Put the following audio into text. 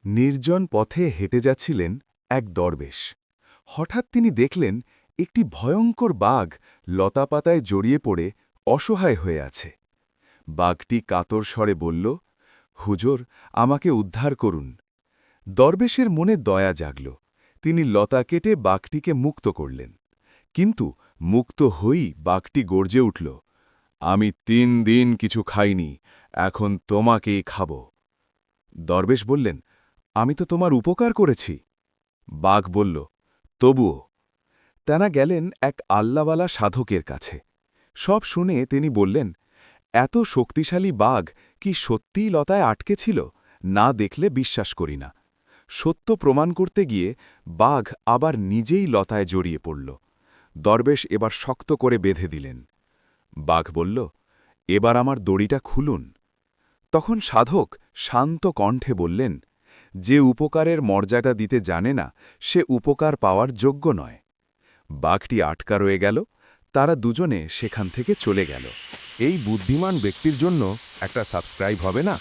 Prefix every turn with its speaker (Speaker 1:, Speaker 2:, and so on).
Speaker 1: নির্জন পথে হেঁটে যাচ্ছিলেন এক দরবেশ। হঠাৎ তিনি দেখলেন একটি ভয়ঙ্কর বাঘ লতাপাতায় জড়িয়ে পড়ে অসহায় হয়ে আছে। বাঘটি কাতর স্বরে বলল, হুজুর, আমাকে উদ্ধার করুন। দরবেশের মনে দয়া জাগল। তিনি লতা কেটে বাঘটিকে মুক্ত করলেন। কিন্তু মুক্ত হয়েই বাঘটি গর্জে উঠল, আমি ৩ দিন কিছু খাইনি, এখন তোমাকেই খাব। দরবেশ বললেন, আমি তো তোমার উপকার করেছি। বাঘ বলল, তবুও। তেনা গেলেন এক আল্লাওয়ালা সাধকের কাছে। সব শুনে তিনি বললেন, এত শক্তিশালী বাঘ কি সত্যিই লতায় আটকে ছিল? না দেখলে বিশ্বাস করি না। সত্য প্রমাণ করতে গিয়ে বাঘ আবার নিজেই লতায় জড়িয়ে পড়ল। দরবেশ এবার শক্ত করে বেঁধে দিলেন। বাঘ বলল, এবার আমার দড়িটা খুলুন। তখন সাধক শান্ত কণ্ঠে বললেন, যে উপকারের মর্যাদা দিতে জানে না, সে উপকার পাওয়ার যোগ্য নয়। বাঘটি আটকা রয়ে গেল। তারা দুজনে সেখান থেকে চলে গেল।
Speaker 2: এই বুদ্ধিমান ব্যক্তির জন্য একটা সাবস্ক্রাইব হবে না?